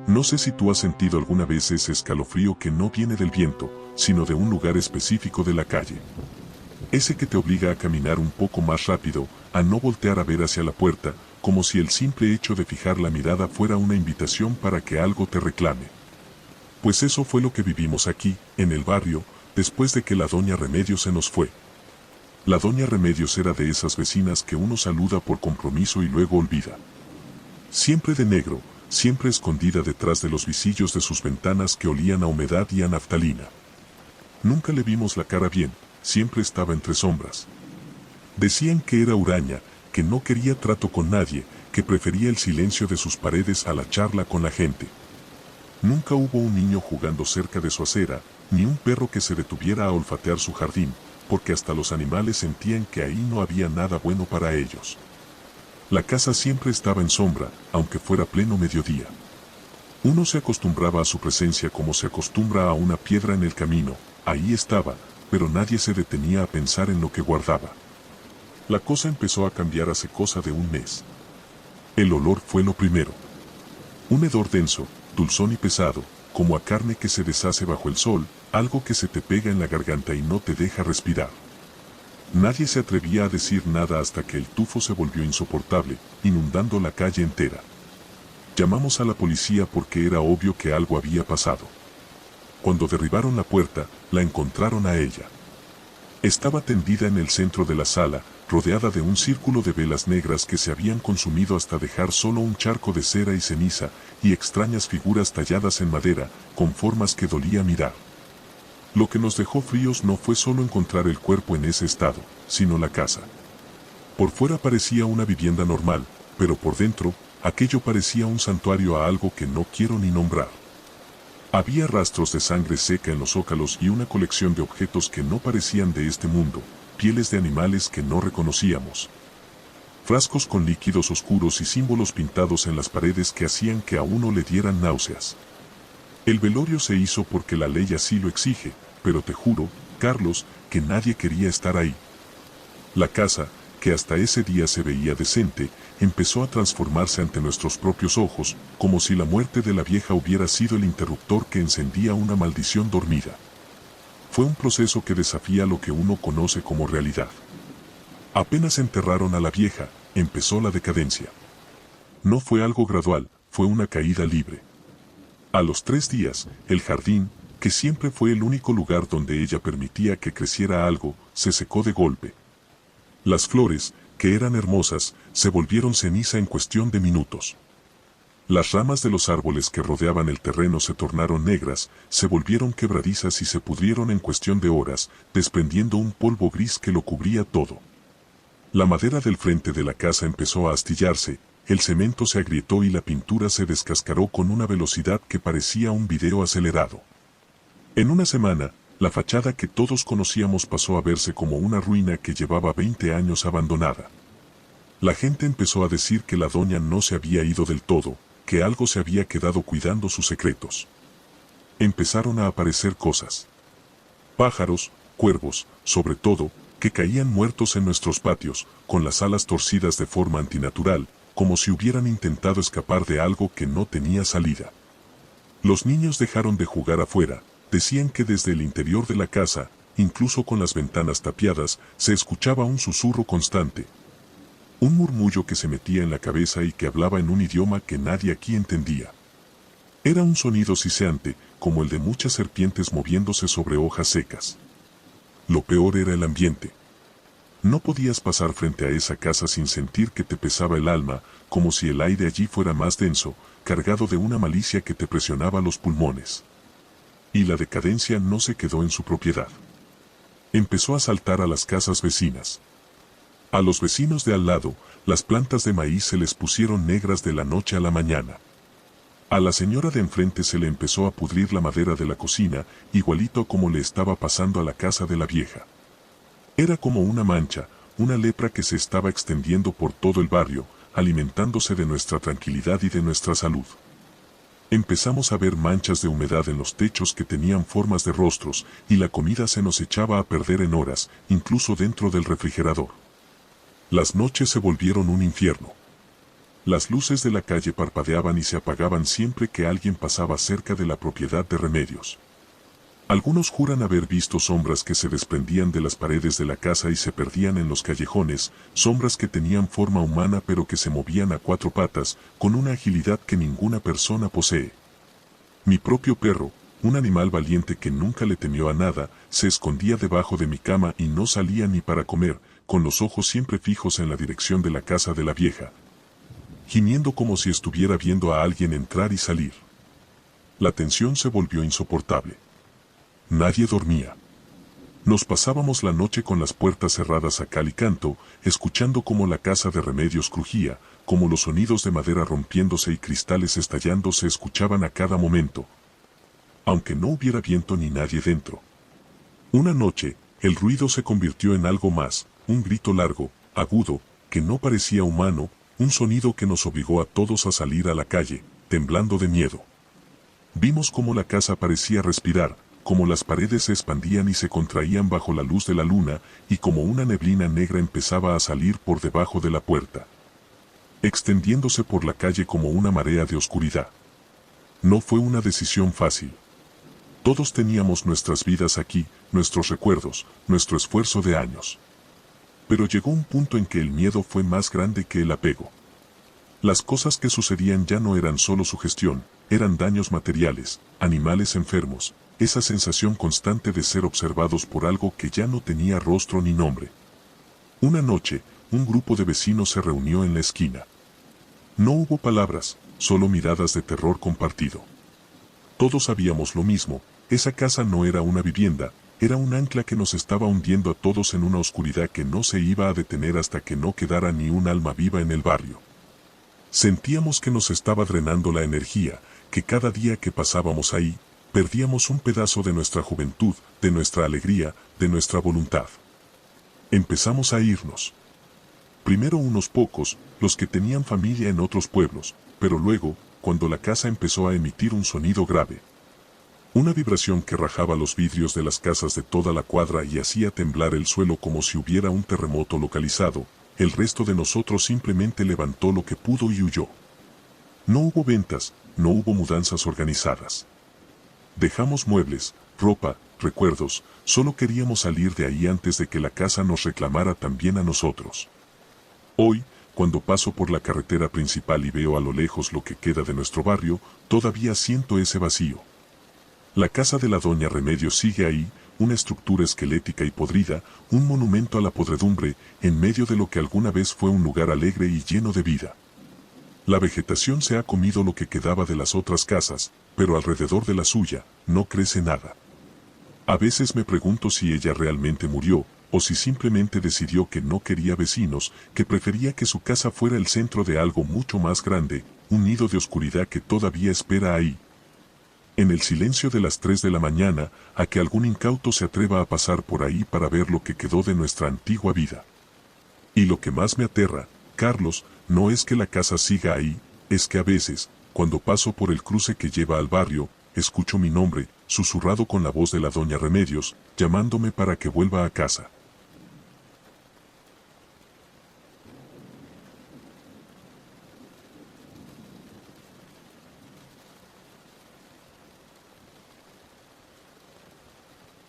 No sé si tú has sentido alguna vez ese escalofrío que no viene del viento, sino de un lugar específico de la calle. Ese que te obliga a caminar un poco más rápido, a no voltear a ver hacia la puerta, como si el simple hecho de fijar la mirada fuera una invitación para que algo te reclame. Pues eso fue lo que vivimos aquí, en el barrio, después de que la doña Remedios se nos fue. La doña Remedios era de esas vecinas que uno saluda por compromiso y luego olvida. Siempre de negro, siempre escondida detrás de los visillos de sus ventanas que olían a humedad y a naftalina. Nunca le vimos la cara bien, siempre estaba entre sombras. Decían que era huraña, que no quería trato con nadie, que prefería el silencio de sus paredes a la charla con la gente. Nunca hubo un niño jugando cerca de su acera, ni un perro que se detuviera a olfatear su jardín, porque hasta los animales sentían que ahí no había nada bueno para ellos. La casa siempre estaba en sombra, aunque fuera pleno mediodía. Uno se acostumbraba a su presencia como se acostumbra a una piedra en el camino, ahí estaba, pero nadie se detenía a pensar en lo que guardaba. La cosa empezó a cambiar hace cosa de un mes. El olor fue lo primero. Un hedor denso, dulzón y pesado, como a carne que se deshace bajo el sol, algo que se te pega en la garganta y no te deja respirar. Nadie se atrevía a decir nada hasta que el tufo se volvió insoportable, inundando la calle entera. Llamamos a la policía porque era obvio que algo había pasado. Cuando derribaron la puerta, la encontraron a ella. Estaba tendida en el centro de la sala, rodeada de un círculo de velas negras que se habían consumido hasta dejar solo un charco de cera y ceniza, y extrañas figuras talladas en madera, con formas que dolía mirar. Lo que nos dejó fríos no fue solo encontrar el cuerpo en ese estado, sino la casa. Por fuera parecía una vivienda normal, pero por dentro, aquello parecía un santuario a algo que no quiero ni nombrar. Había rastros de sangre seca en los zócalos y una colección de objetos que no parecían de este mundo, pieles de animales que no reconocíamos. Frascos con líquidos oscuros y símbolos pintados en las paredes que hacían que a uno le dieran náuseas. El velorio se hizo porque la ley así lo exige, pero te juro, Carlos, que nadie quería estar ahí. La casa, que hasta ese día se veía decente, empezó a transformarse ante nuestros propios ojos, como si la muerte de la vieja hubiera sido el interruptor que encendía una maldición dormida. Fue un proceso que desafía lo que uno conoce como realidad. Apenas enterraron a la vieja, empezó la decadencia. No fue algo gradual, fue una caída libre. A los 3 días, el jardín, que siempre fue el único lugar donde ella permitía que creciera algo, se secó de golpe. Las flores, que eran hermosas, se volvieron ceniza en cuestión de minutos. Las ramas de los árboles que rodeaban el terreno se tornaron negras, se volvieron quebradizas y se pudrieron en cuestión de horas, desprendiendo un polvo gris que lo cubría todo. La madera del frente de la casa empezó a astillarse, el cemento se agrietó y la pintura se descascaró con una velocidad que parecía un video acelerado. En una semana, la fachada que todos conocíamos pasó a verse como una ruina que llevaba 20 años abandonada. La gente empezó a decir que la doña no se había ido del todo, que algo se había quedado cuidando sus secretos. Empezaron a aparecer cosas. Pájaros, cuervos, sobre todo, que caían muertos en nuestros patios, con las alas torcidas de forma antinatural, como si hubieran intentado escapar de algo que no tenía salida. Los niños dejaron de jugar afuera, decían que desde el interior de la casa, incluso con las ventanas tapiadas, se escuchaba un susurro constante. Un murmullo que se metía en la cabeza y que hablaba en un idioma que nadie aquí entendía. Era un sonido siseante, como el de muchas serpientes moviéndose sobre hojas secas. Lo peor era el ambiente. No podías pasar frente a esa casa sin sentir que te pesaba el alma, como si el aire allí fuera más denso, cargado de una malicia que te presionaba los pulmones. Y la decadencia no se quedó en su propiedad. Empezó a saltar a las casas vecinas. A los vecinos de al lado, las plantas de maíz se les pusieron negras de la noche a la mañana. A la señora de enfrente se le empezó a pudrir la madera de la cocina, igualito como le estaba pasando a la casa de la vieja. Era como una mancha, una lepra que se estaba extendiendo por todo el barrio, alimentándose de nuestra tranquilidad y de nuestra salud. Empezamos a ver manchas de humedad en los techos que tenían formas de rostros, y la comida se nos echaba a perder en horas, incluso dentro del refrigerador. Las noches se volvieron un infierno. Las luces de la calle parpadeaban y se apagaban siempre que alguien pasaba cerca de la propiedad de Remedios. Algunos juran haber visto sombras que se desprendían de las paredes de la casa y se perdían en los callejones, sombras que tenían forma humana pero que se movían a cuatro patas, con una agilidad que ninguna persona posee. Mi propio perro, un animal valiente que nunca le temió a nada, se escondía debajo de mi cama y no salía ni para comer, con los ojos siempre fijos en la dirección de la casa de la vieja, gimiendo como si estuviera viendo a alguien entrar y salir. La tensión se volvió insoportable. Nadie dormía. Nos pasábamos la noche con las puertas cerradas a cal y canto, escuchando cómo la casa de Remedios crujía, como los sonidos de madera rompiéndose y cristales estallando se escuchaban a cada momento, aunque no hubiera viento ni nadie dentro. Una noche, el ruido se convirtió en algo más, un grito largo, agudo, que no parecía humano, un sonido que nos obligó a todos a salir a la calle, temblando de miedo. Vimos cómo la casa parecía respirar, como las paredes se expandían y se contraían bajo la luz de la luna, y como una neblina negra empezaba a salir por debajo de la puerta, extendiéndose por la calle como una marea de oscuridad. No fue una decisión fácil. Todos teníamos nuestras vidas aquí, nuestros recuerdos, nuestro esfuerzo de años. Pero llegó un punto en que el miedo fue más grande que el apego. Las cosas que sucedían ya no eran solo sugestión, eran daños materiales, animales enfermos, esa sensación constante de ser observados por algo que ya no tenía rostro ni nombre. Una noche, un grupo de vecinos se reunió en la esquina. No hubo palabras, solo miradas de terror compartido. Todos sabíamos lo mismo, esa casa no era una vivienda, era un ancla que nos estaba hundiendo a todos en una oscuridad que no se iba a detener hasta que no quedara ni un alma viva en el barrio. Sentíamos que nos estaba drenando la energía, que cada día que pasábamos ahí, perdíamos un pedazo de nuestra juventud, de nuestra alegría, de nuestra voluntad. Empezamos a irnos. Primero unos pocos, los que tenían familia en otros pueblos, pero luego, cuando la casa empezó a emitir un sonido grave. Una vibración que rajaba los vidrios de las casas de toda la cuadra y hacía temblar el suelo como si hubiera un terremoto localizado, el resto de nosotros simplemente levantó lo que pudo y huyó. No hubo ventas, no hubo mudanzas organizadas. Dejamos muebles, ropa, recuerdos, solo queríamos salir de ahí antes de que la casa nos reclamara también a nosotros. Hoy, cuando paso por la carretera principal y veo a lo lejos lo que queda de nuestro barrio, todavía siento ese vacío. La casa de la doña Remedios sigue ahí, una estructura esquelética y podrida, un monumento a la podredumbre, en medio de lo que alguna vez fue un lugar alegre y lleno de vida. La vegetación se ha comido lo que quedaba de las otras casas, pero alrededor de la suya, no crece nada. A veces me pregunto si ella realmente murió, o si simplemente decidió que no quería vecinos, que prefería que su casa fuera el centro de algo mucho más grande, un nido de oscuridad que todavía espera ahí. En el silencio de las 3 de la mañana, a que algún incauto se atreva a pasar por ahí para ver lo que quedó de nuestra antigua vida. Y lo que más me aterra, Carlos, no es que la casa siga ahí, es que a veces, cuando paso por el cruce que lleva al barrio, escucho mi nombre, susurrado con la voz de la doña Remedios, llamándome para que vuelva a casa.